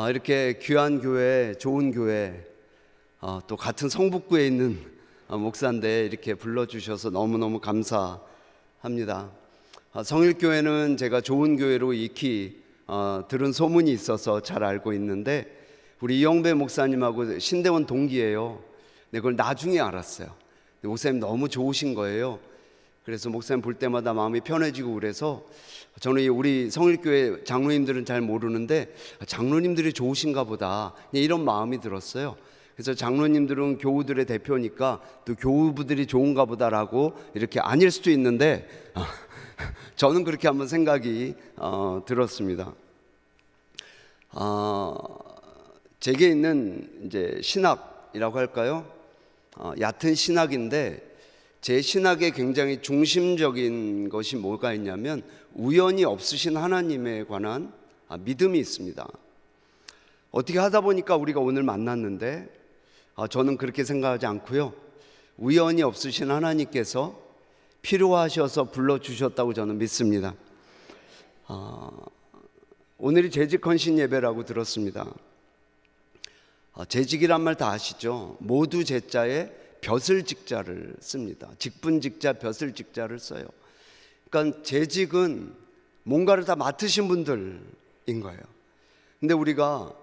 이렇게 귀한 교회, 좋은 교회, 또 같은 성북구에 있는 목사인데 이렇게 불러주셔서 너무너무 감사합니다. 성일교회는 제가 좋은 교회로 익히 들은 소문이 있어서 잘 알고 있는데, 우리 이영배 목사님하고 신대원 동기예요. 근데 그걸 나중에 알았어요. 목사님 너무 좋으신 거예요. 그래서 목사님 볼 때마다 마음이 편해지고 그래서 저는 우리 성일교회 장로님들은 잘 모르는데 장로님들이 좋으신가 보다, 이런 마음이 들었어요. 그래서 장로님들은 교우들의 대표니까 또 교우분들이 좋은가 보다라고 이렇게 아닐 수도 있는데 저는 그렇게 한번 생각이 들었습니다. 제게 있는 이제 신학이라고 할까요? 얕은 신학인데, 제 신학의 굉장히 중심적인 것이 뭐가 있냐면 우연히 없으신 하나님에 관한 믿음이 있습니다. 어떻게 하다 보니까 우리가 오늘 만났는데 저는 그렇게 생각하지 않고요, 우연히 없으신 하나님께서 필요하셔서 불러주셨다고 저는 믿습니다. 오늘이 재직 헌신 예배라고 들었습니다. 재직이란 말 다 아시죠? 모두 제자에 벼슬 직자를 씁니다. 직분 직자, 벼슬 직자를 써요. 그러니까 재직은 뭔가를 다 맡으신 분들인 거예요. 근데 우리가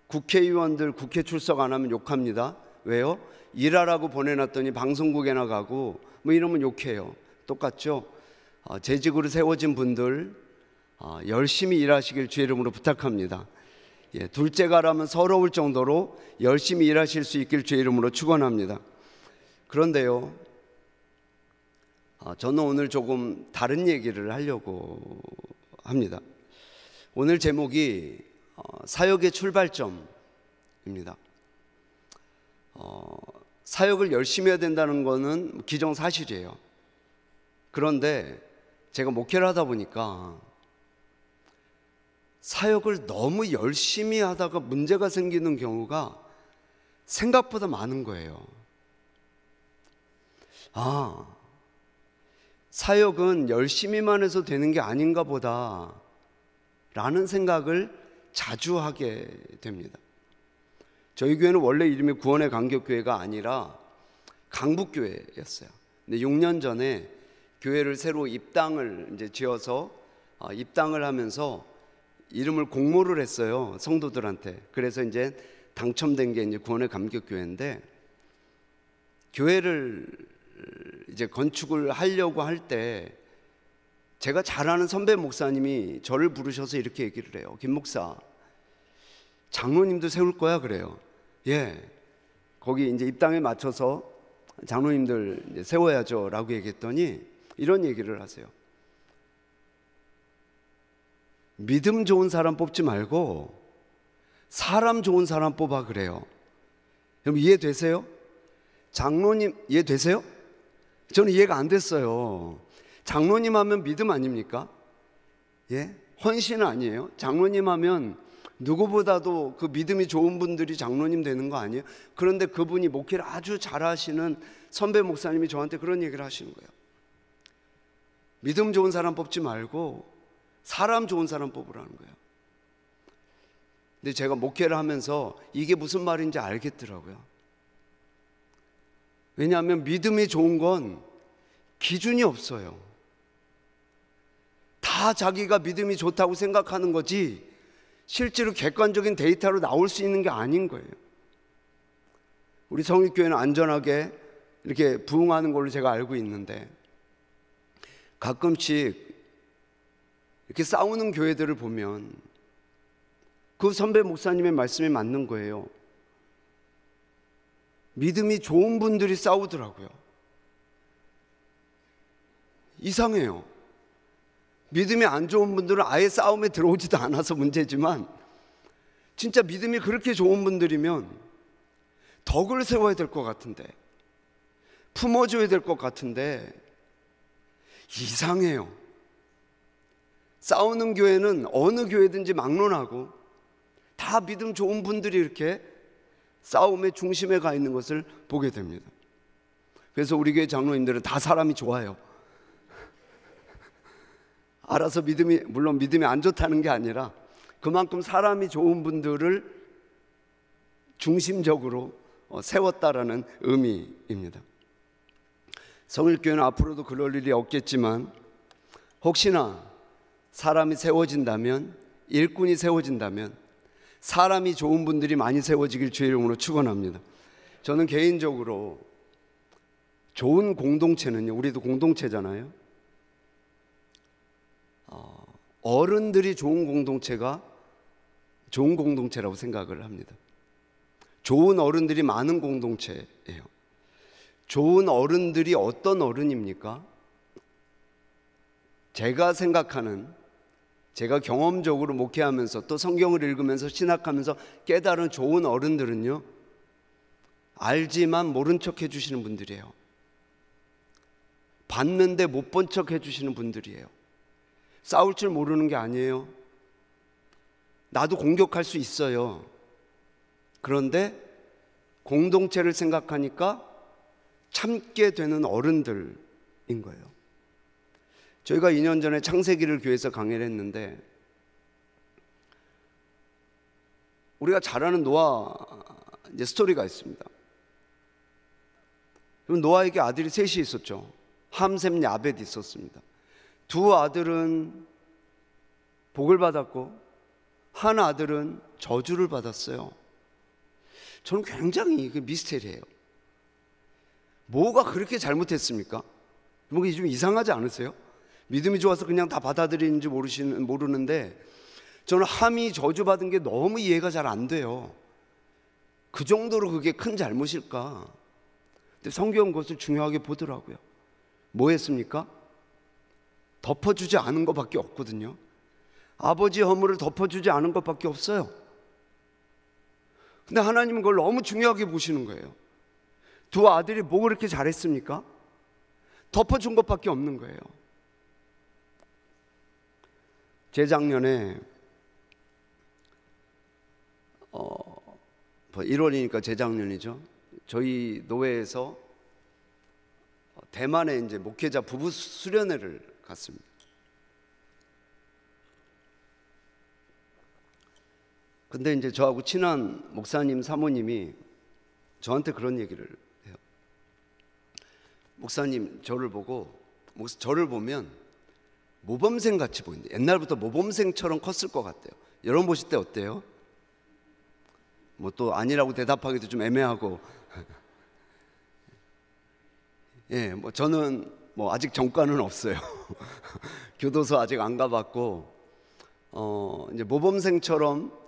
국회의원들 국회 출석 안 하면 욕합니다. 왜요? 일하라고 보내놨더니 방송국에나 가고 뭐 이러면 욕해요. 똑같죠? 재직으로 세워진 분들 열심히 일하시길 주의 이름으로 부탁합니다. 둘째가라면 서러울 정도로 열심히 일하실 수 있길 주의 이름으로 축원합니다. 그런데요, 저는 오늘 조금 다른 얘기를 하려고 합니다. 오늘 제목이 사역의 출발점입니다. 사역을 열심히 해야 된다는 것은 기정사실이에요. 그런데 제가 목회를 하다 보니까 사역을 너무 열심히 하다가 문제가 생기는 경우가 생각보다 많은 거예요. 사역은 열심히만 해서 되는 게 아닌가 보다 라는 생각을 자주 하게 됩니다. 저희 교회는 원래 이름이 구원의 간격교회가 아니라 강북교회였어요. 근데 6년 전에 교회를 새로 입당을 이제 지어서 입당을 하면서 이름을 공모를 했어요, 성도들한테. 그래서 이제 당첨된 게 이제 구원의 감격교회인데, 교회를 이제 건축을 하려고 할 때 제가 잘 아는 선배 목사님이 저를 부르셔서 이렇게 얘기를 해요. 김 목사, 장로님도 세울 거야? 그래요. 예, 거기 이제 입당에 맞춰서 장로님들 이제 세워야죠 라고 얘기했더니 이런 얘기를 하세요. 믿음 좋은 사람 뽑지 말고 사람 좋은 사람 뽑아 그래요. 여러분 이해되세요? 장로님 이해되세요? 저는 이해가 안 됐어요. 장로님 하면 믿음 아닙니까? 예? 헌신 아니에요? 장로님 하면 누구보다도 그 믿음이 좋은 분들이 장로님 되는 거 아니에요? 그런데 그분이 목회를 아주 잘하시는 선배 목사님이 저한테 그런 얘기를 하시는 거예요. 믿음 좋은 사람 뽑지 말고 사람 좋은 사람 뽑으라는 거예요. 근데 제가 목회를 하면서 이게 무슨 말인지 알겠더라고요. 왜냐하면 믿음이 좋은 건 기준이 없어요. 다 자기가 믿음이 좋다고 생각하는 거지 실제로 객관적인 데이터로 나올 수 있는 게 아닌 거예요. 우리 성일교회는 안전하게 이렇게 부흥하는 걸로 제가 알고 있는데, 가끔씩 이렇게 싸우는 교회들을 보면 그 선배 목사님의 말씀이 맞는 거예요. 믿음이 좋은 분들이 싸우더라고요. 이상해요. 믿음이 안 좋은 분들은 아예 싸움에 들어오지도 않아서 문제지만, 진짜 믿음이 그렇게 좋은 분들이면 덕을 세워야 될 것 같은데, 품어줘야 될 것 같은데 이상해요. 싸우는 교회는 어느 교회든지 막론하고 다 믿음 좋은 분들이 이렇게 싸움의 중심에 가 있는 것을 보게 됩니다. 그래서 우리 교회 장로님들은 다 사람이 좋아요. 알아서 물론 믿음이 안 좋다는 게 아니라 그만큼 사람이 좋은 분들을 중심적으로 세웠다라는 의미입니다. 성일교회는 앞으로도 그럴 일이 없겠지만 혹시나 사람이 세워진다면, 일꾼이 세워진다면 사람이 좋은 분들이 많이 세워지길 주의 이름으로 축원합니다. 저는 개인적으로 좋은 공동체는요, 우리도 공동체잖아요. 어른들이 좋은 공동체가 좋은 공동체라고 생각을 합니다. 좋은 어른들이 많은 공동체예요. 좋은 어른들이 어떤 어른입니까? 제가 생각하는, 제가 경험적으로 목회하면서 또 성경을 읽으면서 신학하면서 깨달은 좋은 어른들은요, 알지만 모른 척 해주시는 분들이에요. 봤는데 못 본 척 해주시는 분들이에요. 싸울 줄 모르는 게 아니에요. 나도 공격할 수 있어요. 그런데 공동체를 생각하니까 참게 되는 어른들인 거예요. 저희가 2년 전에 창세기를 교회에서 강의를 했는데, 우리가 잘 아는 노아 이제 스토리가 있습니다. 그럼 노아에게 아들이 셋이 있었죠. 함, 셈, 야벳이 있었습니다. 두 아들은 복을 받았고 한 아들은 저주를 받았어요. 저는 굉장히 미스테리해요. 뭐가 그렇게 잘못했습니까? 뭔가 좀 이상하지 않으세요? 믿음이 좋아서 그냥 다 받아들이는지 모르는데 저는 함이 저주받은 게 너무 이해가 잘 안 돼요. 그 정도로 그게 큰 잘못일까? 근데 성경은 그것을 중요하게 보더라고요. 뭐 했습니까? 덮어주지 않은 것밖에 없거든요. 아버지의 허물을 덮어주지 않은 것밖에 없어요. 근데 하나님은 그걸 너무 중요하게 보시는 거예요. 두 아들이 뭐 그렇게 잘했습니까? 덮어준 것밖에 없는 거예요. 재작년에 1월이니까 재작년이죠. 저희 노회에서 대만에 이제 목회자 부부 수련회를 갔습니다. 근데 이제 저하고 친한 목사님 사모님이 저한테 그런 얘기를 해요. 목사님, 저를 보면 모범생 같이 보인대. 옛날부터 모범생처럼 컸을 것 같대요. 여러분 보실 때 어때요? 뭐 또 아니라고 대답하기도 좀 애매하고. 예, 뭐 저는 뭐 아직 정과는 없어요. 교도소 아직 안 가봤고, 이제 모범생처럼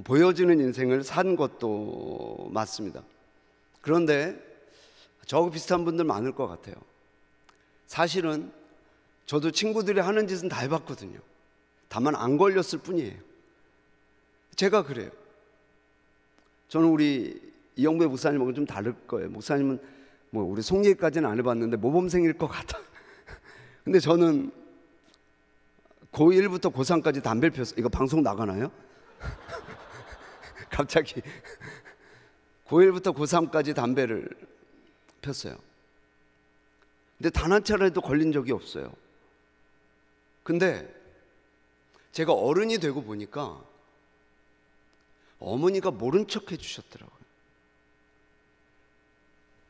보여지는 인생을 산 것도 맞습니다. 그런데 저하고 비슷한 분들 많을 것 같아요. 사실은 저도 친구들이 하는 짓은 다 해봤거든요. 다만 안 걸렸을 뿐이에요. 제가 그래요. 저는 우리 이영배 목사님하고 좀 다를 거예요. 목사님은 뭐 우리 송예까지는 안 해봤는데 모범생일 것 같아. 근데 저는 고1부터 고3까지 담배를 폈어요. 이거 방송 나가나요? 갑자기 고1부터 고3까지 담배를 폈어요. 근데 단 한 차례도 걸린 적이 없어요. 근데 제가 어른이 되고 보니까 어머니가 모른 척 해주셨더라고요.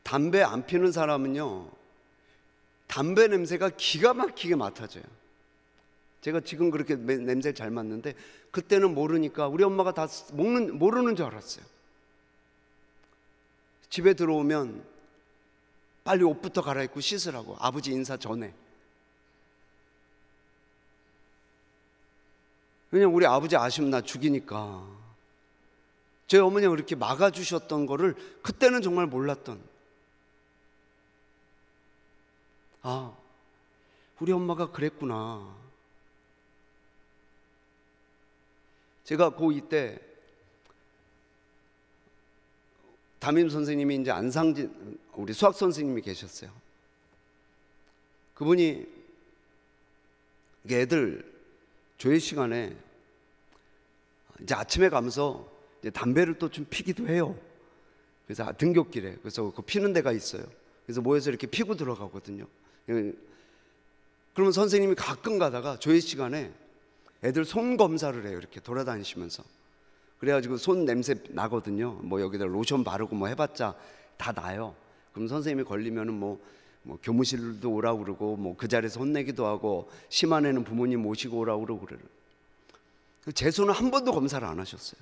담배 안 피는 사람은요, 담배 냄새가 기가 막히게 맡아져요. 제가 지금 그렇게 냄새를 잘 맡는데 그때는 모르니까 우리 엄마가 다 모르는 줄 알았어요. 집에 들어오면 빨리 옷부터 갈아입고 씻으라고, 아버지 인사 전에. 왜냐면 우리 아버지 아시면 나 죽이니까. 저희 어머니가 그렇게 막아주셨던 거를 그때는 정말 몰랐던, 아, 우리 엄마가 그랬구나. 제가 고2 때 담임 선생님이 이제 안상진 우리 수학 선생님이 계셨어요. 그분이 애들 조회 시간에 이제 아침에 가면서 이제 담배를 또 좀 피기도 해요. 그래서 등굣길에, 그래서 그 피는 데가 있어요. 그래서 모여서 이렇게 피고 들어가거든요. 그러면 선생님이 가끔 가다가 조회 시간에 애들 손 검사를 해요. 이렇게 돌아다니시면서. 그래가지고 손 냄새 나거든요. 뭐 여기다 로션 바르고 뭐 해봤자 다 나요. 그럼 선생님이 걸리면은 뭐 교무실도 오라고 그러고 뭐 그 자리에서 혼내기도 하고 심한 애는 부모님 모시고 오라고 그러고 그래요. 제 손은 한 번도 검사를 안 하셨어요.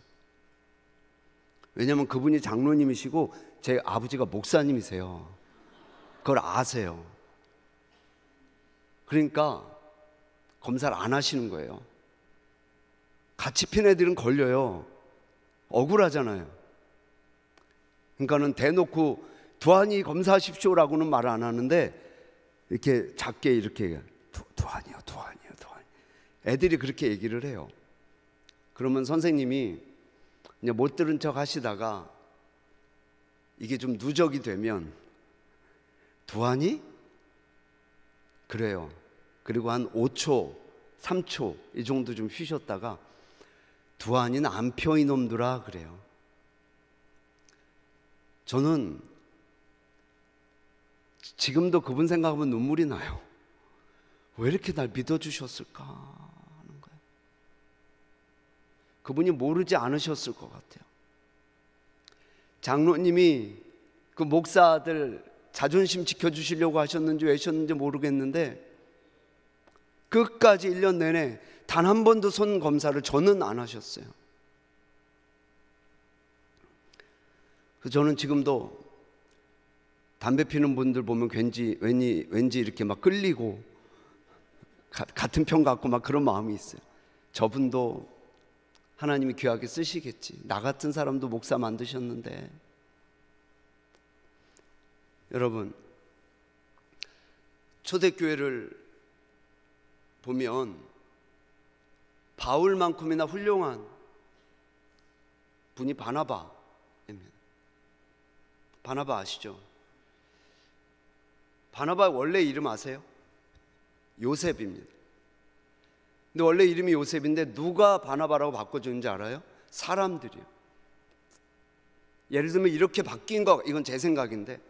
왜냐하면 그분이 장로님이시고 제 아버지가 목사님이세요. 그걸 아세요. 그러니까 검사를 안 하시는 거예요. 같이 핀 애들은 걸려요. 억울하잖아요. 그러니까는 대놓고 두한이 검사하십시오라고는 말 안 하는데 이렇게 작게 이렇게 두한이요. 애들이 그렇게 얘기를 해요. 그러면 선생님이 이제 못 들은 척 하시다가 이게 좀 누적이 되면 두한이? 그래요. 그리고 한 5초, 3초 이 정도 좀 쉬셨다가 두한이는 안 펴 이놈들아 그래요. 저는 지금도 그분 생각하면 눈물이 나요. 왜 이렇게 날 믿어주셨을까 하는 거예요. 그분이 모르지 않으셨을 것 같아요. 장로님이 그 목사들 자존심 지켜주시려고 하셨는지 왜 하셨는지 모르겠는데 끝까지 1년 내내 단 한 번도 손 검사를 저는 안 하셨어요. 그래서 저는 지금도 담배 피는 분들 보면 왠지 이렇게 막 끌리고 같은 편 같고 막 그런 마음이 있어요. 저분도 하나님이 귀하게 쓰시겠지. 나 같은 사람도 목사 만드셨는데. 여러분, 초대교회를 보면 바울만큼이나 훌륭한 분이 바나바입니다. 바나바 아시죠? 바나바 원래 이름 아세요? 요셉입니다. 근데 원래 이름이 요셉인데 누가 바나바라고 바꿔줬는지 알아요? 사람들이요. 예를 들면 이렇게 바뀐 거, 이건 제 생각인데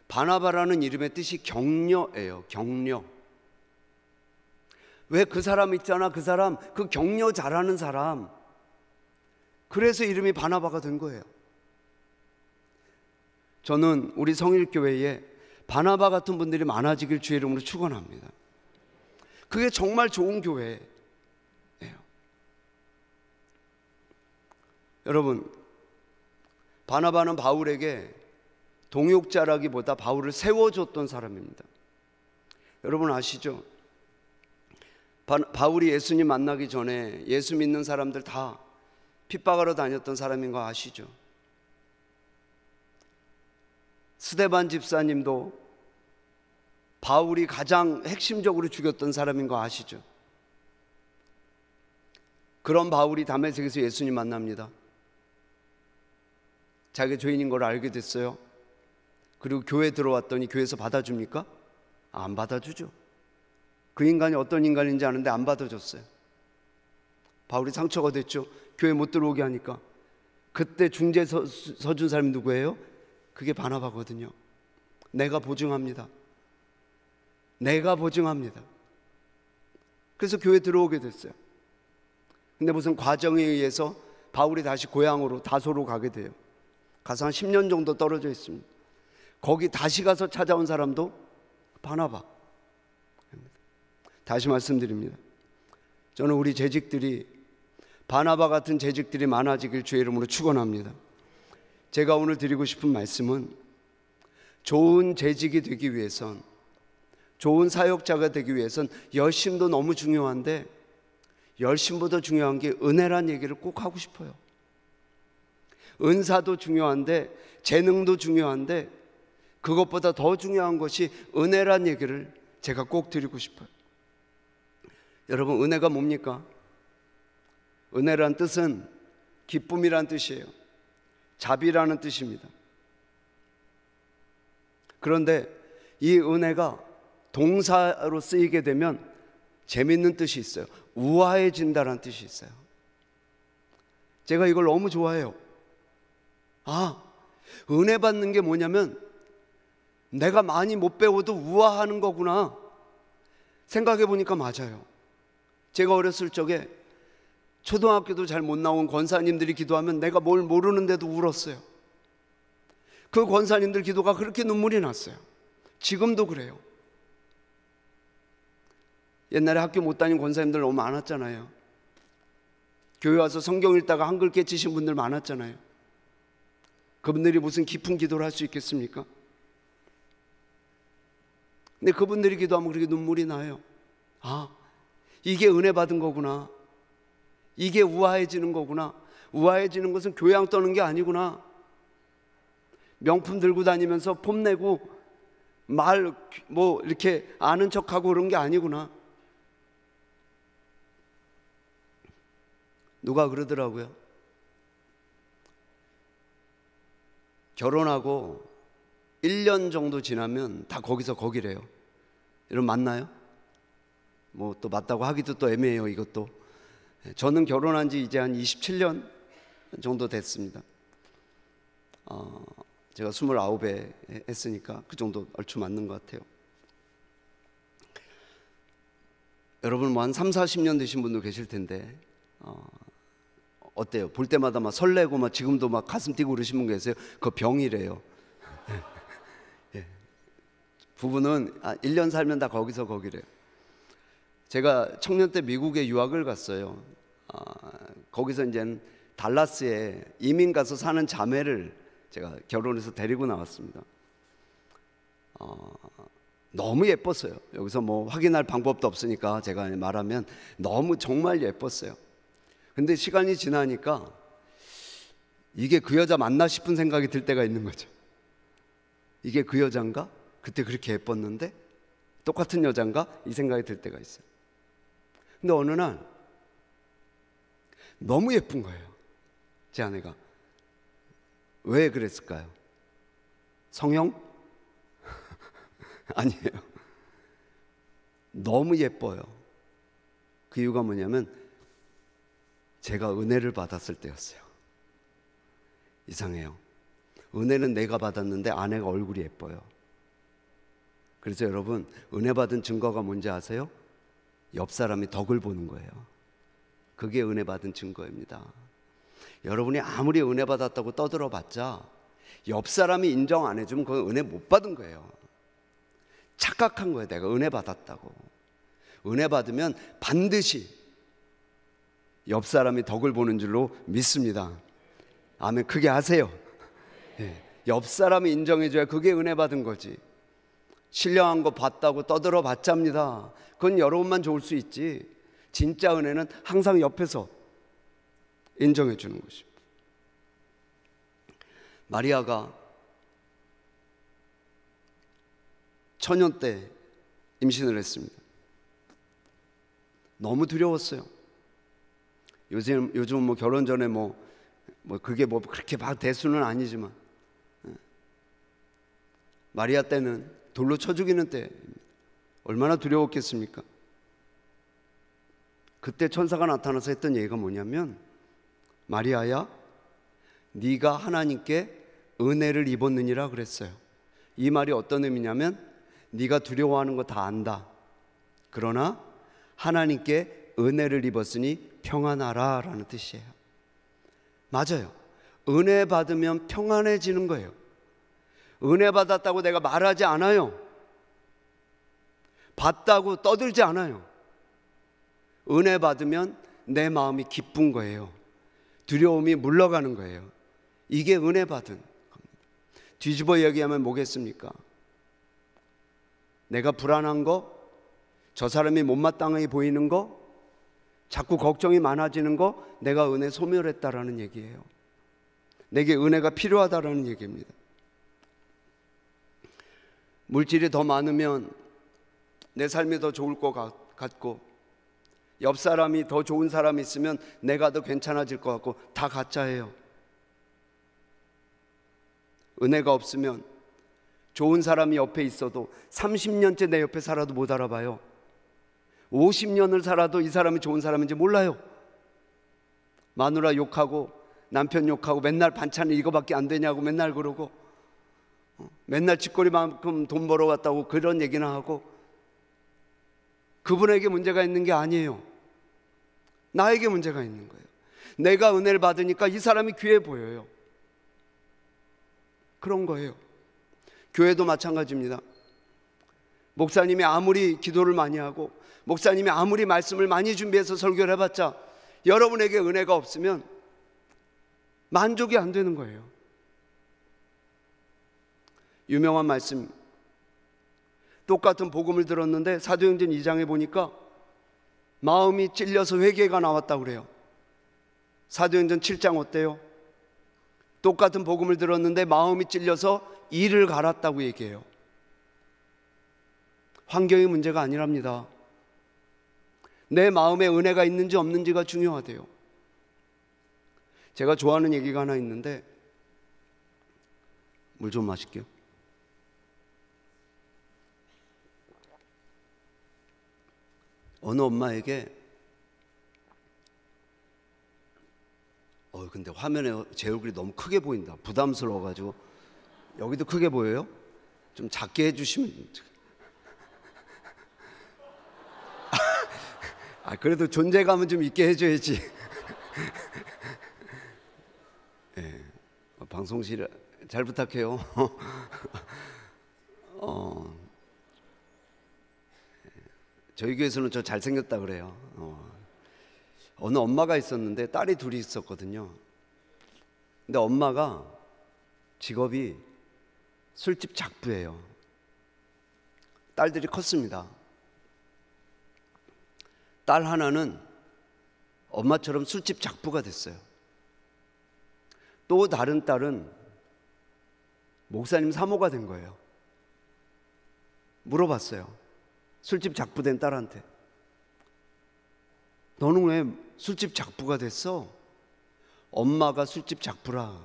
바나바라는 이름의 뜻이 격려예요. 격려. 왜 그 사람 있잖아, 그 사람, 그 격려 잘하는 사람. 그래서 이름이 바나바가 된 거예요. 저는 우리 성일교회에 바나바 같은 분들이 많아지길 주의 이름으로 축원합니다. 그게 정말 좋은 교회예요. 여러분, 바나바는 바울에게 동역자라기보다 바울을 세워줬던 사람입니다. 여러분 아시죠? 바울이 예수님 만나기 전에 예수 믿는 사람들 다 핍박하러 다녔던 사람인 거 아시죠? 스데반 집사님도 바울이 가장 핵심적으로 죽였던 사람인 거 아시죠? 그런 바울이 다메섹에서 예수님 만납니다. 자기가 죄인인 걸 알게 됐어요. 그리고 교회 들어왔더니 교회에서 받아줍니까? 안 받아주죠. 그 인간이 어떤 인간인지 아는데 안 받아줬어요. 바울이 상처가 됐죠. 교회 못 들어오게 하니까. 그때 중재 서준 사람이 누구예요? 그게 바나바거든요. 내가 보증합니다. 내가 보증합니다. 그래서 교회 들어오게 됐어요. 근데 무슨 과정에 의해서 바울이 다시 고향으로 다소로 가게 돼요. 가서 한 10년 정도 떨어져 있습니다. 거기 다시 가서 찾아온 사람도 바나바. 다시 말씀드립니다. 저는 우리 재직들이 바나바 같은 재직들이 많아지길 주의 이름으로 축원합니다. 제가 오늘 드리고 싶은 말씀은 좋은 재직이 되기 위해선, 좋은 사역자가 되기 위해선 열심도 너무 중요한데 열심보다 중요한 게 은혜란 얘기를 꼭 하고 싶어요. 은사도 중요한데 재능도 중요한데 그것보다 더 중요한 것이 은혜란 얘기를 제가 꼭 드리고 싶어요. 여러분, 은혜가 뭡니까? 은혜란 뜻은 기쁨이란 뜻이에요. 자비라는 뜻입니다. 그런데 이 은혜가 동사로 쓰이게 되면 재밌는 뜻이 있어요. 우아해진다는 뜻이 있어요. 제가 이걸 너무 좋아해요. 은혜 받는 게 뭐냐면 내가 많이 못 배워도 우아하는 거구나 생각해 보니까 맞아요. 제가 어렸을 적에 초등학교도 잘 못 나온 권사님들이 기도하면 내가 뭘 모르는데도 울었어요. 그 권사님들 기도가 그렇게 눈물이 났어요. 지금도 그래요. 옛날에 학교 못 다닌 권사님들 너무 많았잖아요. 교회 와서 성경 읽다가 한글 깨치신 분들 많았잖아요. 그분들이 무슨 깊은 기도를 할 수 있겠습니까? 근데 그분들이 기도하면 그렇게 눈물이 나요. 아, 이게 은혜 받은 거구나. 이게 우아해지는 거구나. 우아해지는 것은 교양 떠는 게 아니구나. 명품 들고 다니면서 폼내고 말 뭐 이렇게 아는 척하고 그런 게 아니구나. 누가 그러더라고요. 결혼하고 1년 정도 지나면 다 거기서 거기래요. 여러분 맞나요? 뭐 또 맞다고 하기도 또 애매해요, 이것도. 저는 결혼한 지 이제 한 27년 정도 됐습니다. 제가 29에 했으니까 그 정도 얼추 맞는 것 같아요. 여러분 뭐 한 3, 40년 되신 분도 계실 텐데 어때요? 볼 때마다 막 설레고 막 지금도 막 가슴 뛰고 그러신 분 계세요? 그거 병이래요. 예. 부부는 1년 살면 다 거기서 거기래요. 제가 청년 때 미국에 유학을 갔어요. 거기서 이제 달라스에 이민 가서 사는 자매를 제가 결혼해서 데리고 나왔습니다. 너무 예뻤어요. 여기서 뭐 확인할 방법도 없으니까 제가 말하면 너무 정말 예뻤어요. 근데 시간이 지나니까 이게 그 여자 맞나 싶은 생각이 들 때가 있는 거죠. 이게 그 여잔가? 그때 그렇게 예뻤는데 똑같은 여잔가? 이 생각이 들 때가 있어요. 근데 어느 날 너무 예쁜 거예요, 제 아내가. 왜 그랬을까요? 성형? 아니에요. 너무 예뻐요. 그 이유가 뭐냐면 제가 은혜를 받았을 때였어요. 이상해요. 은혜는 내가 받았는데 아내가 얼굴이 예뻐요. 그래서 여러분, 은혜 받은 증거가 뭔지 아세요? 옆 사람이 덕을 보는 거예요. 그게 은혜 받은 증거입니다. 여러분이 아무리 은혜 받았다고 떠들어봤자 옆 사람이 인정 안 해주면 그건 은혜 못 받은 거예요. 착각한 거예요. 내가 은혜 받았다고. 은혜 받으면 반드시 옆 사람이 덕을 보는 줄로 믿습니다. 아멘. 크게 하세요. 네. 옆 사람이 인정해줘야 그게 은혜 받은 거지. 신령한 거 봤다고 떠들어 봤자입니다. 그건 여러분만 좋을 수 있지. 진짜 은혜는 항상 옆에서 인정해 주는 것입니다. 마리아가 처녀 때 임신을 했습니다. 너무 두려웠어요. 요즘 뭐 결혼 전에 뭐 그게 뭐 그렇게 막 대수는 아니지만 마리아 때는 돌로 쳐 죽이는 때 얼마나 두려웠겠습니까? 그때 천사가 나타나서 했던 얘기가 뭐냐면, 마리아야, 네가 하나님께 은혜를 입었느니라 그랬어요. 이 말이 어떤 의미냐면, 네가 두려워하는 거 다 안다. 그러나 하나님께 은혜를 입었으니 평안하라 라는 뜻이에요. 맞아요. 은혜 받으면 평안해지는 거예요. 은혜 받았다고 내가 말하지 않아요. 받다고 떠들지 않아요. 은혜 받으면 내 마음이 기쁜 거예요. 두려움이 물러가는 거예요. 이게 은혜 받은 겁니다. 뒤집어 얘기하면 뭐겠습니까? 내가 불안한 거, 저 사람이 못마땅해 보이는 거, 자꾸 걱정이 많아지는 거, 내가 은혜 소멸했다라는 얘기예요. 내게 은혜가 필요하다라는 얘기입니다. 물질이 더 많으면 내 삶이 더 좋을 것 같고, 옆 사람이 더 좋은 사람이 있으면 내가 더 괜찮아질 것 같고, 다 가짜예요. 은혜가 없으면 좋은 사람이 옆에 있어도 30년째 내 옆에 살아도 못 알아봐요. 50년을 살아도 이 사람이 좋은 사람인지 몰라요. 마누라 욕하고 남편 욕하고 맨날 반찬이 이거밖에 안 되냐고 맨날 그러고, 맨날 집거리만큼 돈 벌어왔다고 그런 얘기나 하고, 그분에게 문제가 있는 게 아니에요. 나에게 문제가 있는 거예요. 내가 은혜를 받으니까 이 사람이 귀해 보여요. 그런 거예요. 교회도 마찬가지입니다. 목사님이 아무리 기도를 많이 하고 목사님이 아무리 말씀을 많이 준비해서 설교를 해봤자 여러분에게 은혜가 없으면 만족이 안 되는 거예요. 유명한 말씀, 똑같은 복음을 들었는데 사도행전 2장에 보니까 마음이 찔려서 회개가 나왔다고 그래요. 사도행전 7장 어때요? 똑같은 복음을 들었는데 마음이 찔려서 이를 갈았다고 얘기해요. 환경이 문제가 아니랍니다. 내 마음에 은혜가 있는지 없는지가 중요하대요. 제가 좋아하는 얘기가 하나 있는데, 물 좀 마실게요. 어느 엄마에게 근데 화면에 제 얼굴이 너무 크게 보인다. 부담스러워가지고. 여기도 크게 보여요? 좀 작게 해주시면. 그래도 존재감은 좀 있게 해줘야지. 네, 방송실 잘 부탁해요. 저희 교회에서는 저 잘생겼다 그래요. 어느 엄마가 있었는데 딸이 둘이 있었거든요. 근데 엄마가 직업이 술집 작부예요. 딸들이 컸습니다. 딸 하나는 엄마처럼 술집 작부가 됐어요. 또 다른 딸은 목사님 사모가 된 거예요. 물어봤어요. 술집 작부된 딸한테. 너는 왜 술집 작부가 됐어? 엄마가 술집 작부라.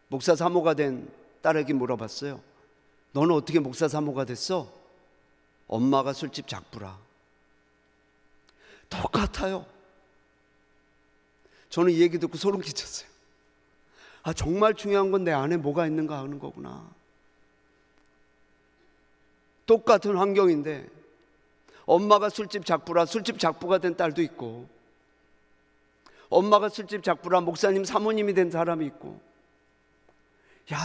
목사 사모가 된 딸에게 물어봤어요. 너는 어떻게 목사 사모가 됐어? 엄마가 술집 작부라. 똑같아요. 저는 이 얘기 듣고 소름 끼쳤어요. 정말 중요한 건 내 안에 뭐가 있는가 하는 거구나. 똑같은 환경인데 엄마가 술집 작부라 술집 작부가 된 딸도 있고, 엄마가 술집 작부라 목사님 사모님이 된 사람이 있고,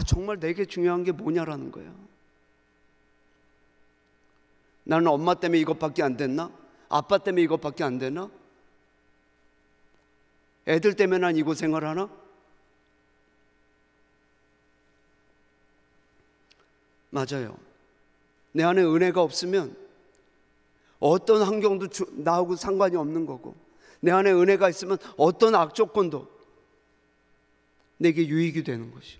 정말 내게 중요한 게 뭐냐라는 거야. 나는 엄마 때문에 이것밖에 안 됐나? 아빠 때문에 이것밖에 안 되나? 애들 때문에 난 이 고생을 하나? 맞아요. 내 안에 은혜가 없으면 어떤 환경도 나하고 상관이 없는 거고, 내 안에 은혜가 있으면 어떤 악조건도 내게 유익이 되는 것이,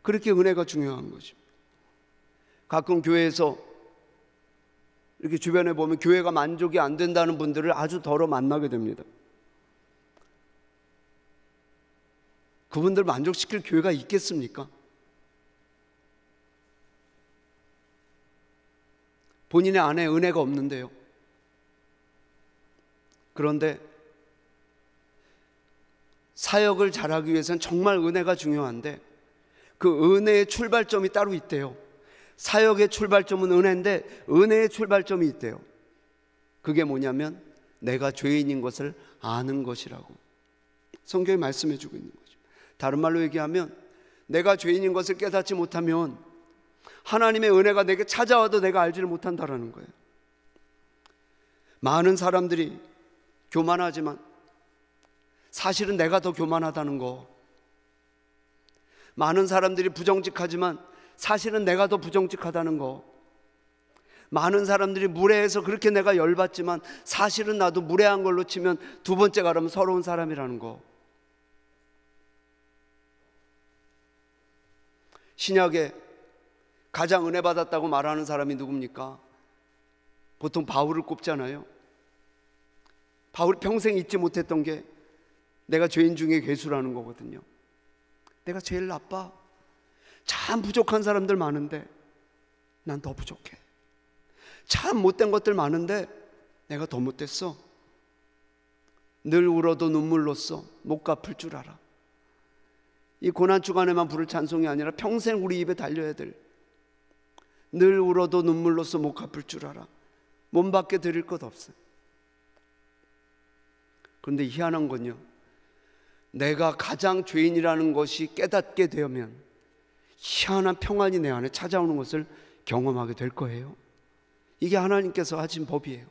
그렇게 은혜가 중요한 것입니다. 가끔 교회에서 이렇게 주변에 보면 교회가 만족이 안 된다는 분들을 아주 덜어 만나게 됩니다. 그분들 만족시킬 교회가 있겠습니까? 본인의 안에 은혜가 없는데요. 그런데 사역을 잘하기 위해서는 정말 은혜가 중요한데 그 은혜의 출발점이 따로 있대요. 사역의 출발점은 은혜인데 은혜의 출발점이 있대요. 그게 뭐냐면 내가 죄인인 것을 아는 것이라고 성경이 말씀해 주고 있는 거죠. 다른 말로 얘기하면 내가 죄인인 것을 깨닫지 못하면 하나님의 은혜가 내게 찾아와도 내가 알지를 못한다라는 거예요. 많은 사람들이 교만하지만 사실은 내가 더 교만하다는 거, 많은 사람들이 부정직하지만 사실은 내가 더 부정직하다는 거, 많은 사람들이 무례해서 그렇게 내가 열받지만 사실은 나도 무례한 걸로 치면 두 번째 가라면 서러운 사람이라는 거. 신약에 가장 은혜 받았다고 말하는 사람이 누굽니까? 보통 바울을 꼽잖아요. 바울이 평생 잊지 못했던 게 내가 죄인 중에 괴수라는 거거든요. 내가 제일 나빠. 참 부족한 사람들 많은데 난 더 부족해. 참 못된 것들 많은데 내가 더 못됐어. 늘 울어도 눈물로써 못 갚을 줄 알아. 이 고난 주간에만 부를 찬송이 아니라 평생 우리 입에 달려야 될, 늘 울어도 눈물로써 못 갚을 줄 알아. 몸 밖에 드릴 것 없어. 그런데 희한한 건요, 내가 가장 죄인이라는 것이 깨닫게 되면 희한한 평안이 내 안에 찾아오는 것을 경험하게 될 거예요. 이게 하나님께서 하신 법이에요.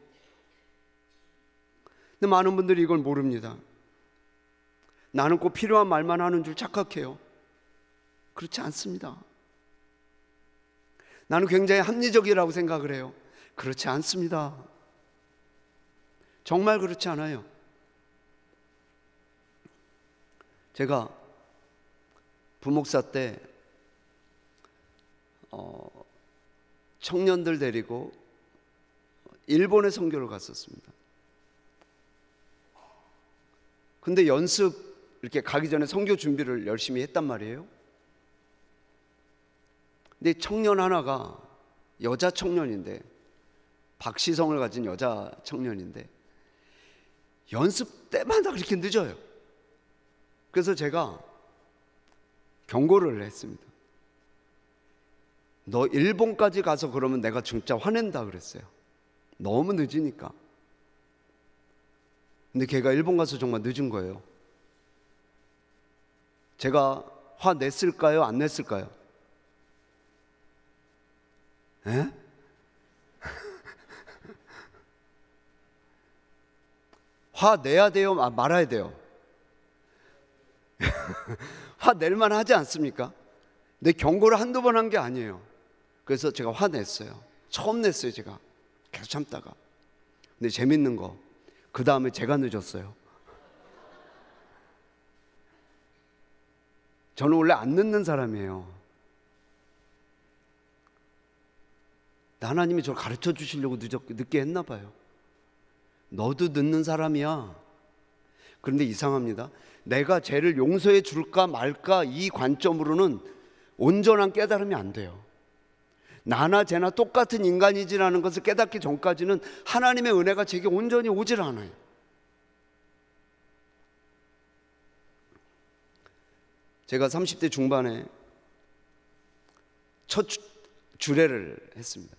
근데 많은 분들이 이걸 모릅니다. 나는 꼭 필요한 말만 하는 줄 착각해요. 그렇지 않습니다. 나는 굉장히 합리적이라고 생각을 해요. 그렇지 않습니다. 정말 그렇지 않아요. 제가 부목사 때 청년들 데리고 일본에 선교를 갔었습니다. 근데 연습 이렇게 가기 전에 선교 준비를 열심히 했단 말이에요. 근데 청년 하나가 여자 청년인데, 박시성을 가진 여자 청년인데 연습 때마다 그렇게 늦어요. 그래서 제가 경고를 했습니다. 너 일본까지 가서 그러면 내가 진짜 화낸다 그랬어요. 너무 늦으니까. 근데 걔가 일본 가서 정말 늦은 거예요. 제가 화 냈을까요? 안 냈을까요? 에? 화 내야 돼요? 말아야 돼요? 화 낼만 하지 않습니까? 근데 경고를 한두 번 한 게 아니에요. 그래서 제가 화냈어요. 처음 냈어요. 제가 계속 참다가. 근데 재밌는 거, 그 다음에 제가 늦었어요. 저는 원래 안 늦는 사람이에요. 하나님이 저를 가르쳐 주시려고 늦게 했나 봐요. 너도 늦는 사람이야. 그런데 이상합니다. 내가 죄를 용서해 줄까 말까 이 관점으로는 온전한 깨달음이 안 돼요. 나나 쟤나 똑같은 인간이지라는 것을 깨닫기 전까지는 하나님의 은혜가 제게 온전히 오질 않아요. 제가 30대 중반에 첫 주례를 했습니다.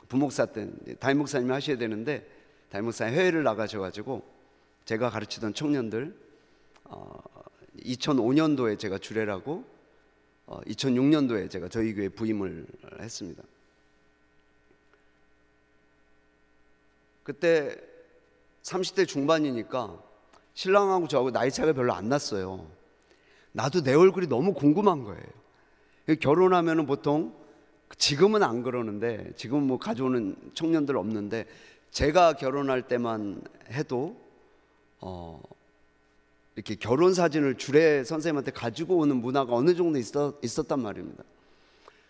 부목사 때 담임 목사님이 하셔야 되는데 담임 목사님 해외를 나가셔가지고 제가 가르치던 청년들 2005년도에 제가 주례라고 2006년도에 제가 저희 교회 부임을 했습니다. 그때 30대 중반이니까 신랑하고 저하고 나이 차이가 별로 안 났어요. 나도 내 얼굴이 너무 궁금한 거예요. 결혼하면은 보통, 지금은 안 그러는데, 지금은 뭐 가져오는 청년들 없는데, 제가 결혼할 때만 해도 이렇게 결혼 사진을 주례 선생님한테 가지고 오는 문화가 어느 정도 있었단 말입니다.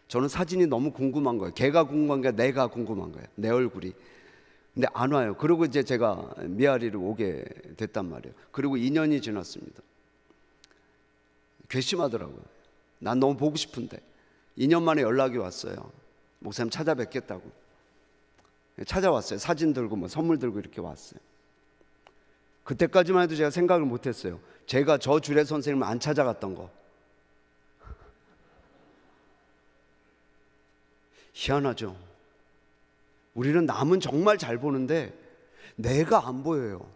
저는 사진이 너무 궁금한 거예요. 걔가 궁금한 게 아니라 내가 궁금한 거예요. 내 얼굴이. 근데 안 와요. 그리고 이제 제가 미아리를 오게 됐단 말이에요. 그리고 2년이 지났습니다. 괘씸하더라고요. 난 너무 보고 싶은데. 2년 만에 연락이 왔어요. 목사님 찾아뵙겠다고. 찾아왔어요. 사진 들고 뭐 선물 들고 이렇게 왔어요. 그때까지만 해도 제가 생각을 못했어요. 제가 저 주례 선생님을 안 찾아갔던 거. 희한하죠. 우리는 남은 정말 잘 보는데 내가 안 보여요.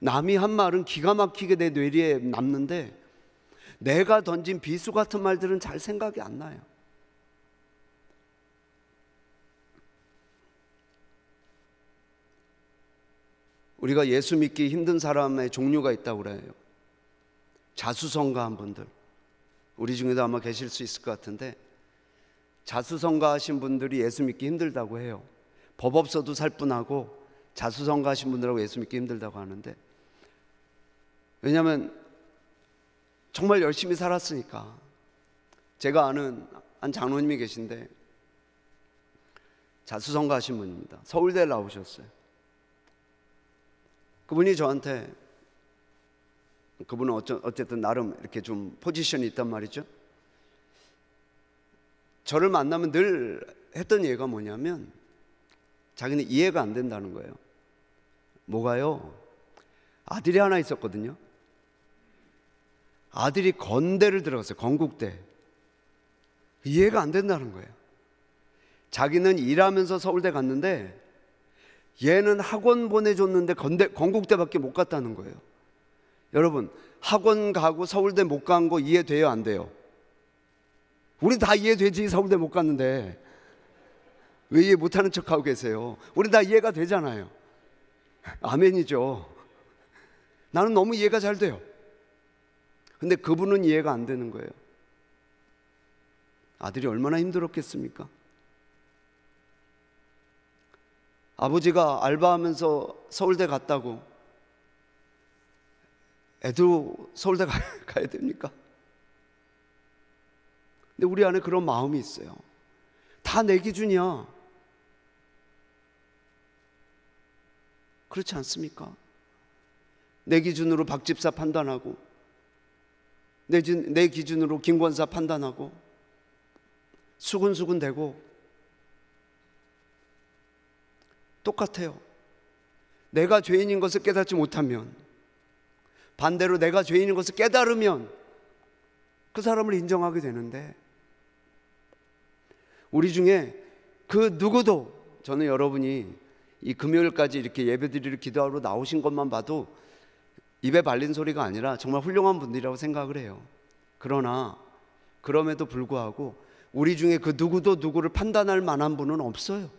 남이 한 말은 기가 막히게 내 뇌리에 남는데 내가 던진 비수 같은 말들은 잘 생각이 안 나요. 우리가 예수 믿기 힘든 사람의 종류가 있다고 그래요. 자수성가한 분들, 우리 중에도 아마 계실 수 있을 것 같은데, 자수성가하신 분들이 예수 믿기 힘들다고 해요. 법 없어도 살 뿐하고 자수성가하신 분들하고 예수 믿기 힘들다고 하는데, 왜냐하면 정말 열심히 살았으니까. 제가 아는 한 장로님이 계신데 자수성가하신 분입니다. 서울대에 나오셨어요. 그분이 저한테, 그분은 어쨌든 나름 이렇게 좀 포지션이 있단 말이죠. 저를 만나면 늘 했던 얘기가 뭐냐면, 자기는 이해가 안 된다는 거예요. 뭐가요? 아들이 하나 있었거든요. 아들이 건대를 들어갔어요. 건국대. 이해가 안 된다는 거예요. 자기는 일하면서 서울대 갔는데 얘는 학원 보내줬는데 건국대밖에 못 갔다는 거예요. 여러분, 학원 가고 서울대 못 간 거 이해돼요, 안 돼요? 우리 다 이해되지. 서울대 못 갔는데 왜 이해 못하는 척하고 계세요? 우리 다 이해가 되잖아요. 아멘이죠. 나는 너무 이해가 잘 돼요. 근데 그분은 이해가 안 되는 거예요. 아들이 얼마나 힘들었겠습니까? 아버지가 알바하면서 서울대 갔다고 애도 서울대 가야 됩니까? 근데 우리 안에 그런 마음이 있어요. 다 내 기준이야. 그렇지 않습니까? 내 기준으로 박 집사 판단하고, 내 기준으로 김 권사 판단하고, 수근수근 대고. 똑같아요. 내가 죄인인 것을 깨닫지 못하면, 반대로 내가 죄인인 것을 깨달으면 그 사람을 인정하게 되는데, 우리 중에 그 누구도, 저는 여러분이 이 금요일까지 이렇게 예배드리러 기도하러 나오신 것만 봐도 입에 발린 소리가 아니라 정말 훌륭한 분들이라고 생각을 해요. 그러나 그럼에도 불구하고 우리 중에 그 누구도 누구를 판단할 만한 분은 없어요.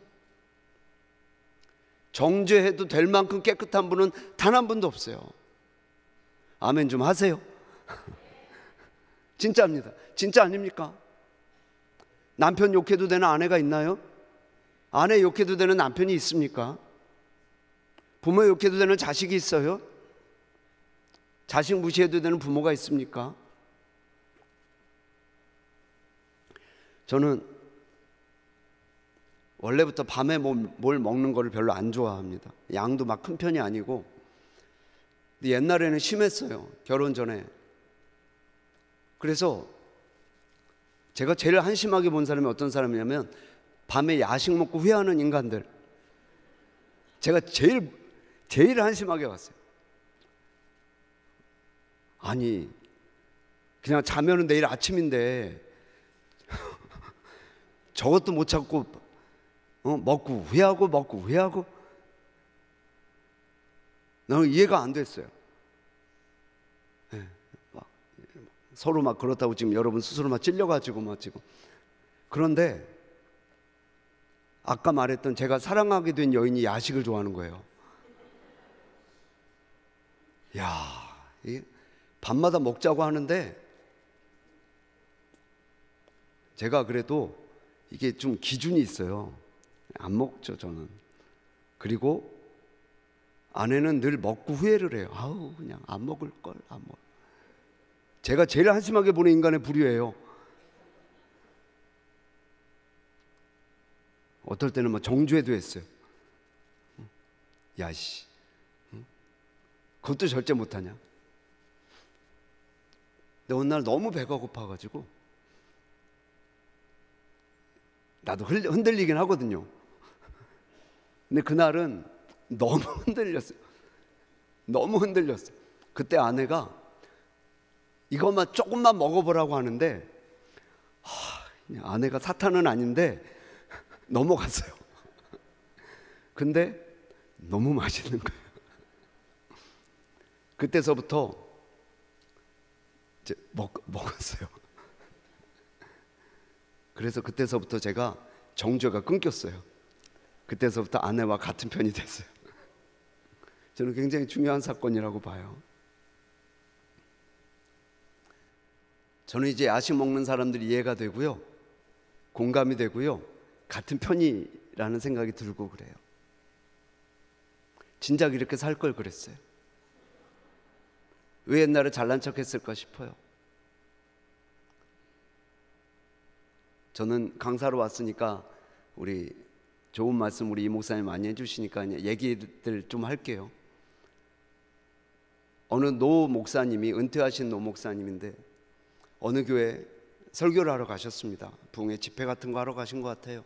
정죄해도 될 만큼 깨끗한 분은 단 한 분도 없어요. 아멘 좀 하세요. 진짜입니다. 진짜 아닙니까? 남편 욕해도 되는 아내가 있나요? 아내 욕해도 되는 남편이 있습니까? 부모 욕해도 되는 자식이 있어요? 자식 무시해도 되는 부모가 있습니까? 저는 원래부터 밤에 뭘 먹는 거를 별로 안 좋아합니다. 양도 막 큰 편이 아니고. 근데 옛날에는 심했어요. 결혼 전에. 그래서 제가 제일 한심하게 본 사람이 어떤 사람이냐면, 밤에 야식 먹고 후회하는 인간들. 제가 제일 한심하게 봤어요. 아니, 그냥 자면은 내일 아침인데 저것도 못 참고 먹고 후회하고. 나는 이해가 안 됐어요. 네, 서로 막 그렇다고 지금 여러분 스스로 막 찔려가지고 막 지금. 그런데 아까 말했던 제가 사랑하게 된 여인이 야식을 좋아하는 거예요. 야, 밤마다 먹자고 하는데 제가 그래도 이게 좀 기준이 있어요. 안 먹죠, 저는. 그리고 아내는 늘 먹고 후회를 해요. 아우, 그냥 안 먹을 걸, 안 먹을. 제가 제일 한심하게 보는 인간의 부류예요. 어떨 때는 막 정죄도 했어요. 야씨, 그것도 절제 못하냐? 근데 어느 날 너무 배가 고파가지고, 나도 흔들리긴 하거든요. 근데 그날은 너무 흔들렸어요. 너무 흔들렸어요. 그때 아내가 이것만 조금만 먹어보라고 하는데, 아내가 사탄은 아닌데 넘어갔어요. 근데 너무 맛있는 거예요. 그때서부터 이제 먹었어요. 그래서 그때서부터 제가 정죄가 끊겼어요. 그때서부터 아내와 같은 편이 됐어요. 저는 굉장히 중요한 사건이라고 봐요. 저는 이제 야식 먹는 사람들이 이해가 되고요, 공감이 되고요, 같은 편이라는 생각이 들고 그래요. 진작 이렇게 살 걸 그랬어요. 왜 옛날에 잘난 척 했을까 싶어요. 저는 강사로 왔으니까 우리 좋은 말씀 우리 이 목사님 많이 해주시니까 얘기들 좀 할게요. 어느 노 목사님이, 은퇴하신 노 목사님인데 어느 교회 설교를 하러 가셨습니다. 부흥회 집회 같은 거 하러 가신 것 같아요.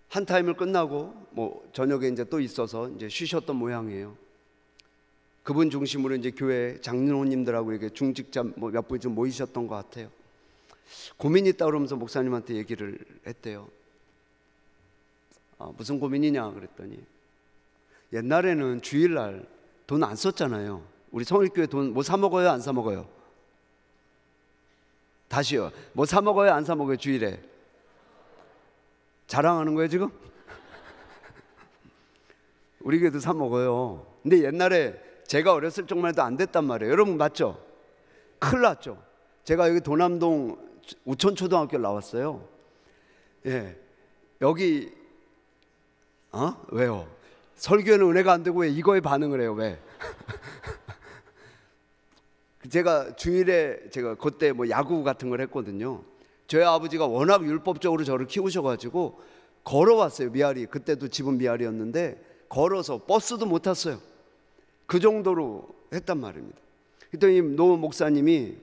한 타임을 끝나고 저녁에 이제 또 있어서 이제 쉬셨던 모양이에요. 그분 중심으로 이제 교회 장로님들하고 이렇게 중직자 몇 분이 좀 모이셨던 것 같아요. 고민이 있다 그러면서 목사님한테 얘기를 했대요. 무슨 고민이냐 그랬더니 옛날에는 주일날 돈 안 썼잖아요. 우리 성일교회 돈 뭐 사 먹어요, 안 사 먹어요? 다시요. 뭐 사 먹어요, 안 사 먹어요? 주일에 자랑하는 거예요 지금? 우리 교회도 사 먹어요. 근데 옛날에 제가 어렸을 적만 해도 안 됐단 말이에요. 여러분 맞죠? 큰일 났죠. 제가 여기 도남동 우천초등학교 나왔어요. 예, 여기 왜요? 설교에는 은혜가 안 되고 왜 이거에 반응을 해요? 왜? 제가 주일에 제가 그때 뭐 야구 같은 걸 했거든요. 저희 아버지가 워낙 율법적으로 저를 키우셔가지고 걸어왔어요. 미아리, 그때도 집은 미아리였는데 걸어서 버스도 못 탔어요. 그 정도로 했단 말입니다. 그랬더니 노 목사님이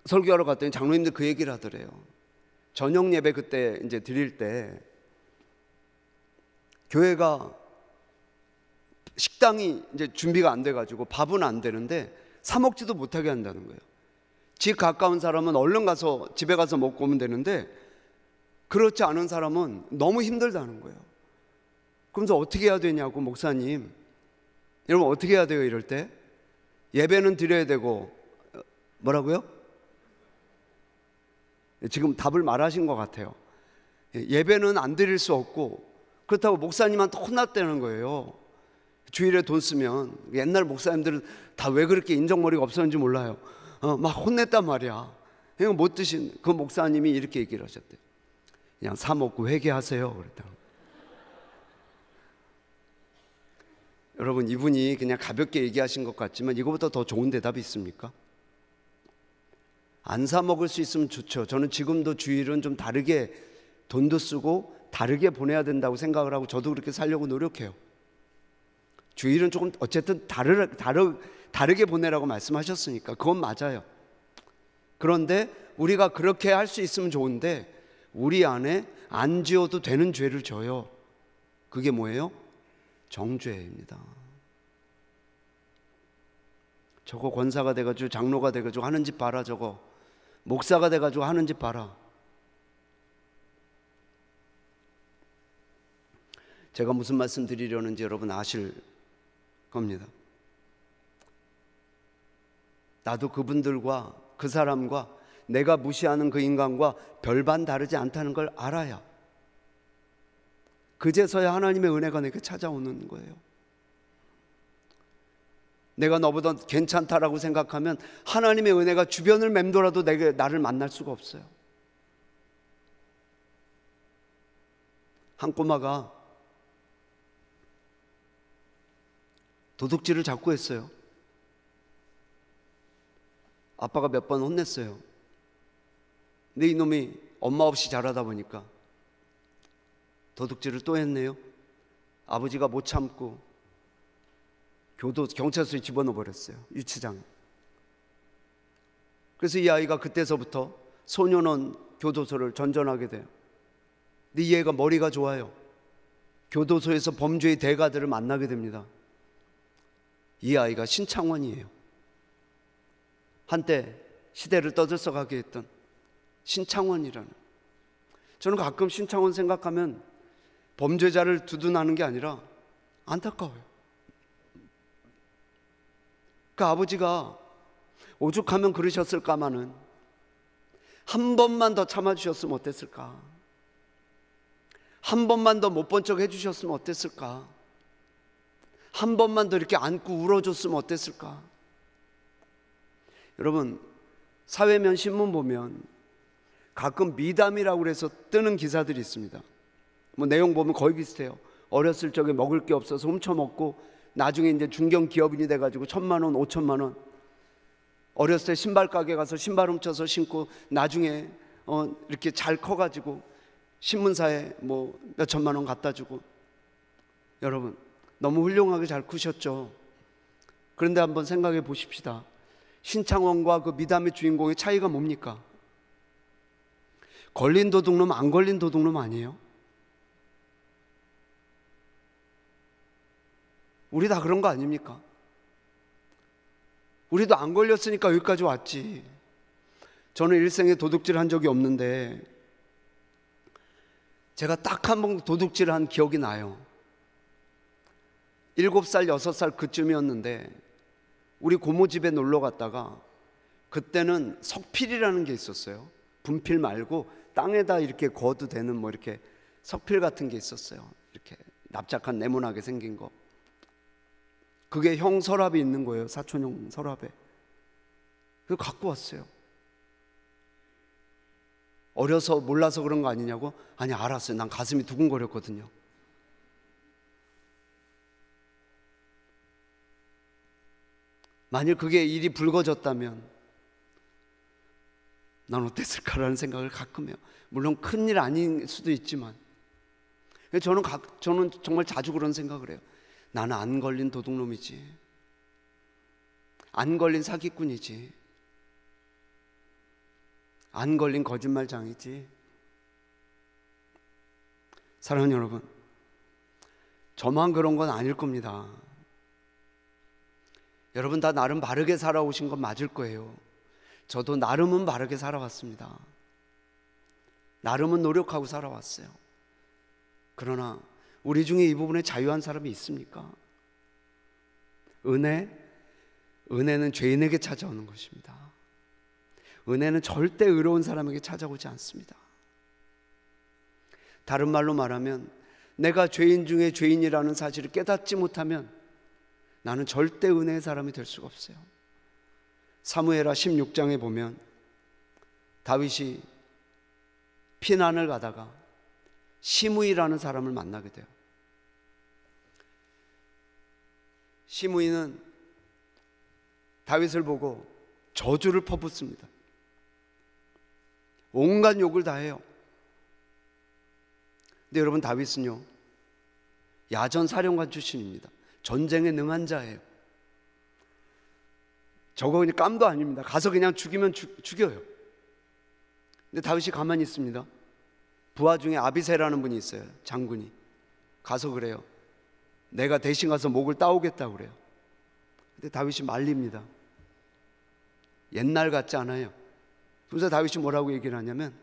설교하러 갔더니 장로님들 그 얘기를 하더래요. 저녁 예배 그때 이제 드릴 때 교회가 식당이 이제 준비가 안 돼가지고 밥은 안 되는데 사 먹지도 못하게 한다는 거예요. 집 가까운 사람은 얼른 가서 집에 가서 먹고 오면 되는데 그렇지 않은 사람은 너무 힘들다는 거예요. 그러면서 어떻게 해야 되냐고, 목사님, 여러분 어떻게 해야 돼요? 이럴 때 예배는 드려야 되고 뭐라고요? 지금 답을 말하신 것 같아요. 예배는 안 드릴 수 없고 그렇다고 목사님한테 혼났다는 거예요. 주일에 돈 쓰면. 옛날 목사님들은 다 왜 그렇게 인정머리가 없었는지 몰라요. 막 혼냈단 말이야. 이거 못 드신 그 목사님이 이렇게 얘기를 하셨대요. 그냥 사 먹고 회개하세요 그랬다. 여러분, 이분이 그냥 가볍게 얘기하신 것 같지만 이거보다 더 좋은 대답이 있습니까? 안 사 먹을 수 있으면 좋죠. 저는 지금도 주일은 좀 다르게 돈도 쓰고 다르게 보내야 된다고 생각을 하고 저도 그렇게 살려고 노력해요. 주일은 조금 어쨌든 다르게 보내라고 말씀하셨으니까 그건 맞아요. 그런데 우리가 그렇게 할 수 있으면 좋은데 우리 안에 안 지어도 되는 죄를 져요. 그게 뭐예요? 정죄입니다. 저거 권사가 돼가지고 장로가 돼가지고 하는 짓 봐라. 저거 목사가 돼가지고 하는 짓 봐라. 제가 무슨 말씀 드리려는지 여러분 아실 겁니다. 나도 그분들과 그 사람과 내가 무시하는 그 인간과 별반 다르지 않다는 걸 알아야 그제서야 하나님의 은혜가 내게 찾아오는 거예요. 내가 너보다 괜찮다라고 생각하면 하나님의 은혜가 주변을 맴돌아도 나를 만날 수가 없어요. 한 꼬마가 도둑질을 자꾸 했어요. 아빠가 몇 번 혼냈어요. 근데 이놈이 엄마 없이 자라다 보니까 도둑질을 또 했네요. 아버지가 못 참고 경찰서에 집어넣어 버렸어요. 유치장에. 그래서 이 아이가 그때서부터 소년원 교도소를 전전하게 돼요. 근데 이 애가 머리가 좋아요. 교도소에서 범죄의 대가들을 만나게 됩니다. 이 아이가 신창원이에요. 한때 시대를 떠들썩하게 했던 신창원이라는. 저는 가끔 신창원 생각하면 범죄자를 두둔하는 게 아니라 안타까워요. 그 아버지가 오죽하면 그러셨을까마는 한 번만 더 참아주셨으면 어땠을까? 한 번만 더 못 본 척 해주셨으면 어땠을까? 한 번만 더 이렇게 안고 울어줬으면 어땠을까? 여러분, 사회면 신문 보면 가끔 미담이라고 해서 뜨는 기사들이 있습니다. 뭐 내용 보면 거의 비슷해요. 어렸을 적에 먹을 게 없어서 훔쳐먹고 나중에 이제 중견 기업인이 돼가지고 1,000만 원, 5천만 원. 어렸을 때 신발 가게 가서 신발 훔쳐서 신고 나중에 이렇게 잘 커가지고 신문사에 뭐 몇 천만 원 갖다 주고. 여러분, 너무 훌륭하게 잘 크셨죠. 그런데 한번 생각해 보십시다. 신창원과 그 미담의 주인공의 차이가 뭡니까? 걸린 도둑놈, 안 걸린 도둑놈 아니에요? 우리 다 그런 거 아닙니까? 우리도 안 걸렸으니까 여기까지 왔지. 저는 일생에 도둑질 한 적이 없는데 제가 딱 한 번 도둑질을 한 기억이 나요. 7살, 6살 그쯤이었는데 우리 고모 집에 놀러 갔다가 그때는 석필이라는 게 있었어요. 분필 말고 땅에다 이렇게 거도 되는 뭐 이렇게 석필 같은 게 있었어요. 이렇게 납작한 네모나게 생긴 거. 그게 형 서랍에 있는 거예요. 사촌 형 서랍에. 그거 갖고 왔어요. 어려서 몰라서 그런 거 아니냐고? 아니, 알았어요. 난 가슴이 두근거렸거든요. 만일 그게 일이 불거졌다면 난 어땠을까라는 생각을 가끔 해요. 물론 큰일 아닐 수도 있지만 저는 정말 자주 그런 생각을 해요. 나는 안 걸린 도둑놈이지, 안 걸린 사기꾼이지, 안 걸린 거짓말장이지. 사랑하는 여러분, 저만 그런 건 아닐 겁니다. 여러분 다 나름 바르게 살아오신 건 맞을 거예요. 저도 나름은 바르게 살아왔습니다. 나름은 노력하고 살아왔어요. 그러나 우리 중에 이 부분에 자유한 사람이 있습니까? 은혜는 죄인에게 찾아오는 것입니다. 은혜는 절대 의로운 사람에게 찾아오지 않습니다. 다른 말로 말하면 내가 죄인 중에 죄인이라는 사실을 깨닫지 못하면 나는 절대 은혜의 사람이 될 수가 없어요. 사무엘하 16장에 보면 다윗이 피난을 가다가 시므이라는 사람을 만나게 돼요. 시므이는 다윗을 보고 저주를 퍼붓습니다. 온갖 욕을 다 해요. 근데 여러분, 다윗은요 야전 사령관 출신입니다. 전쟁에 능한 자예요. 저거 그냥 깜도 아닙니다. 가서 그냥 죽이면 죽여요. 근데 다윗이 가만히 있습니다. 부하 중에 아비새라는 분이 있어요. 장군이 가서 그래요. 내가 대신 가서 목을 따오겠다고 그래요. 근데 다윗이 말립니다. 옛날 같지 않아요. 그래서 다윗이 뭐라고 얘기를 하냐면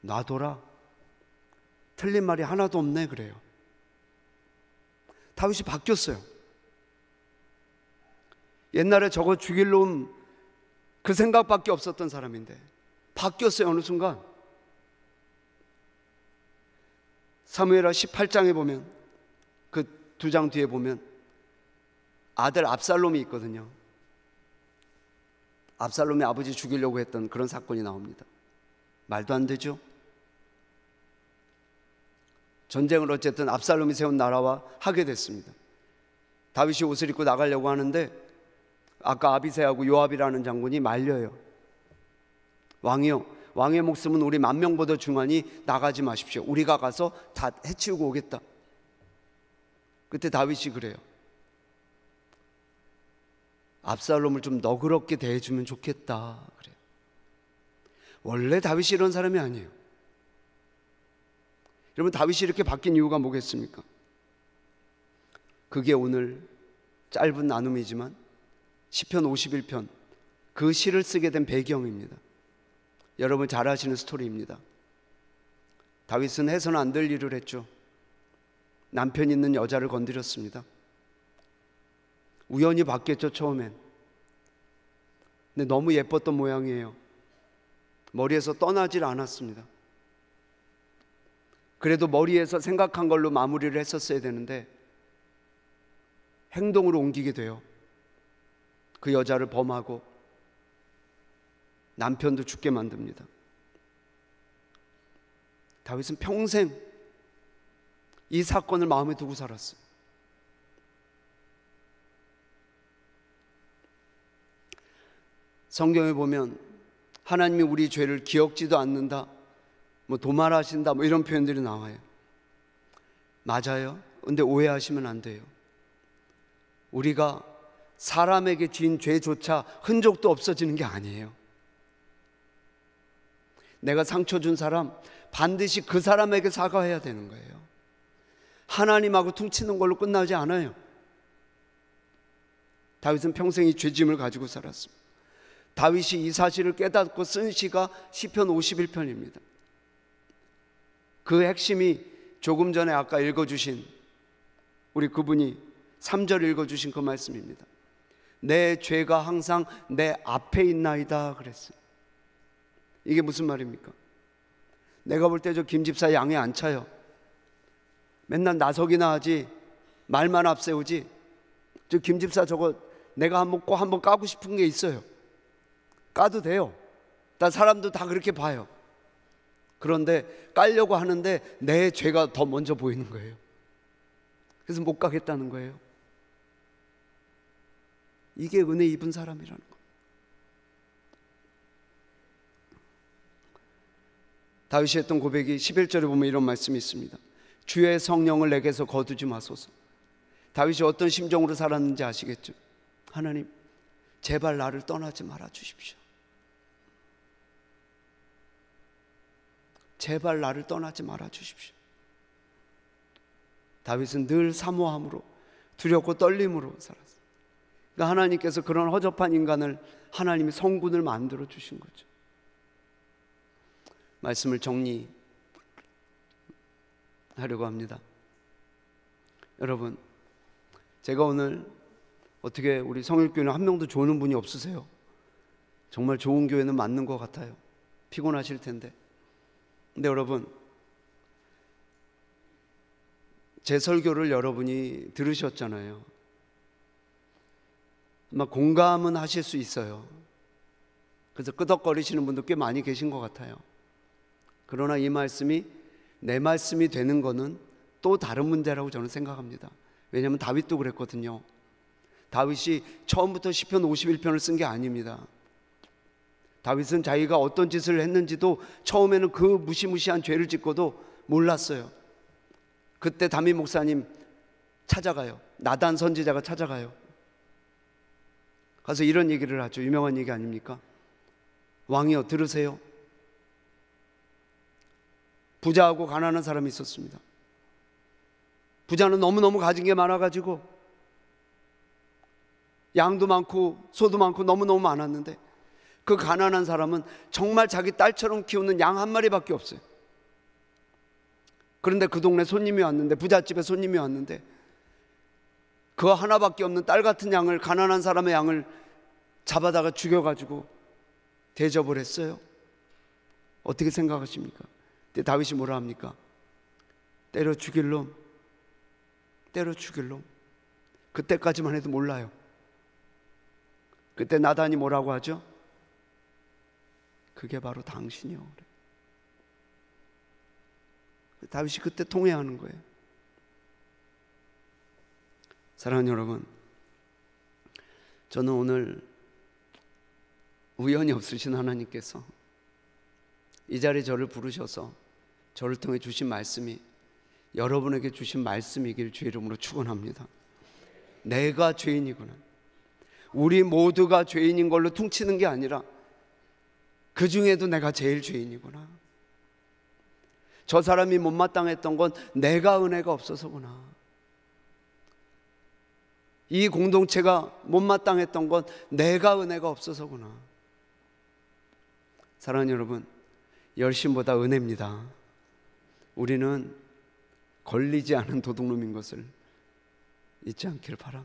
놔둬라, 틀린 말이 하나도 없네 그래요. 다윗이 바뀌었어요. 옛날에 저거 죽일 놈 그 생각밖에 없었던 사람인데 바뀌었어요. 어느 순간. 사무엘하 18장에 보면 그 2장 뒤에 보면 아들 압살롬이 있거든요. 압살롬이 아버지 죽이려고 했던 그런 사건이 나옵니다. 말도 안 되죠. 전쟁을 어쨌든 압살롬이 세운 나라와 하게 됐습니다. 다윗이 옷을 입고 나가려고 하는데 아까 아비새하고 요압이라는 장군이 말려요. 왕이요, 왕의 목숨은 우리 10,000명보다 중하니 나가지 마십시오. 우리가 가서 다 해치우고 오겠다. 그때 다윗이 그래요. 압살롬을 좀 너그럽게 대해주면 좋겠다 그래요. 원래 다윗이 이런 사람이 아니에요. 여러분, 다윗이 이렇게 바뀐 이유가 뭐겠습니까? 그게 오늘 짧은 나눔이지만 시편 51편 그 시를 쓰게 된 배경입니다. 여러분 잘 아시는 스토리입니다. 다윗은 해서는 안 될 일을 했죠. 남편 있는 여자를 건드렸습니다. 우연히 봤겠죠, 처음엔. 근데 너무 예뻤던 모양이에요. 머리에서 떠나질 않았습니다. 그래도 머리에서 생각한 걸로 마무리를 했었어야 되는데 행동으로 옮기게 돼요. 그 여자를 범하고 남편도 죽게 만듭니다. 다윗은 평생 이 사건을 마음에 두고 살았어요. 성경에 보면 하나님이 우리 죄를 기억지도 않는다, 뭐 도말하신다, 뭐 이런 표현들이 나와요. 맞아요. 근데 오해하시면 안 돼요. 우리가 사람에게 지은 죄조차 흔적도 없어지는 게 아니에요. 내가 상처 준 사람 반드시 그 사람에게 사과해야 되는 거예요. 하나님하고 퉁치는 걸로 끝나지 않아요. 다윗은 평생 이 죄짐을 가지고 살았습니다. 다윗이 이 사실을 깨닫고 쓴 시가 시편 51편입니다. 그 핵심이 조금 전에 아까 읽어주신 우리 그분이 3절 읽어주신 그 말씀입니다. 내 죄가 항상 내 앞에 있나이다 그랬어요. 이게 무슨 말입니까? 내가 볼 때 저 김집사 양에 안 차요. 맨날 나서기나 하지 말만 앞세우지. 저 김집사 저거 내가 꼭 한번 까고 싶은 게 있어요. 까도 돼요. 다 사람도 다 그렇게 봐요. 그런데 까려고 하는데 내 죄가 더 먼저 보이는 거예요. 그래서 못 가겠다는 거예요. 이게 은혜 입은 사람이라는 거. 다윗이 했던 고백이 11절에 보면 이런 말씀이 있습니다. 주의 성령을 내게서 거두지 마소서. 다윗이 어떤 심정으로 살았는지 아시겠죠? 하나님, 제발 나를 떠나지 말아 주십시오. 제발 나를 떠나지 말아 주십시오. 다윗은 늘 사모함으로, 두렵고 떨림으로 살았어요. 그러니까 하나님께서 그런 허접한 인간을 하나님이 성군을 만들어 주신 거죠. 말씀을 정리하려고 합니다. 여러분, 제가 오늘 어떻게 우리 성일교회는 한 명도 좋은 분이 없으세요? 정말 좋은 교회는 맞는 것 같아요. 피곤하실 텐데. 근데 여러분, 제 설교를 여러분이 들으셨잖아요. 아마 공감은 하실 수 있어요. 그래서 끄덕거리시는 분도 꽤 많이 계신 것 같아요. 그러나 이 말씀이 내 말씀이 되는 거는 또 다른 문제라고 저는 생각합니다. 왜냐하면 다윗도 그랬거든요. 다윗이 처음부터 시편 51편을 쓴 게 아닙니다. 다윗은 자기가 어떤 짓을 했는지도 처음에는 그 무시무시한 죄를 짓고도 몰랐어요. 그때 담임 목사님 찾아가요. 나단 선지자가 찾아가요. 가서 이런 얘기를 하죠. 유명한 얘기 아닙니까? 왕이여 들으세요. 부자하고 가난한 사람이 있었습니다. 부자는 너무너무 가진 게 많아가지고 양도 많고 소도 많고 너무너무 많았는데 그 가난한 사람은 정말 자기 딸처럼 키우는 양 한 마리밖에 없어요. 그런데 그 동네 손님이 왔는데, 부잣집에 손님이 왔는데 그 하나밖에 없는 딸 같은 양을, 가난한 사람의 양을 잡아다가 죽여가지고 대접을 했어요. 어떻게 생각하십니까? 근데 다윗이 뭐라 합니까? 때려 죽일 놈, 때려 죽일 놈. 그때까지만 해도 몰라요. 그때 나단이 뭐라고 하죠? 그게 바로 당신이요. 그래. 다윗이 그때 통회하는 거예요. 사랑하는 여러분, 저는 오늘 우연히 없으신 하나님께서 이 자리에 저를 부르셔서 저를 통해 주신 말씀이 여러분에게 주신 말씀이길 주의 이름으로 축원합니다. 내가 죄인이구나. 우리 모두가 죄인인 걸로 퉁치는 게 아니라 그 중에도 내가 제일 죄인이구나. 저 사람이 못마땅했던 건 내가 은혜가 없어서구나. 이 공동체가 못마땅했던 건 내가 은혜가 없어서구나. 사랑하는 여러분, 열심보다 은혜입니다. 우리는 걸리지 않은 도둑놈인 것을 잊지 않기를 바랍니다.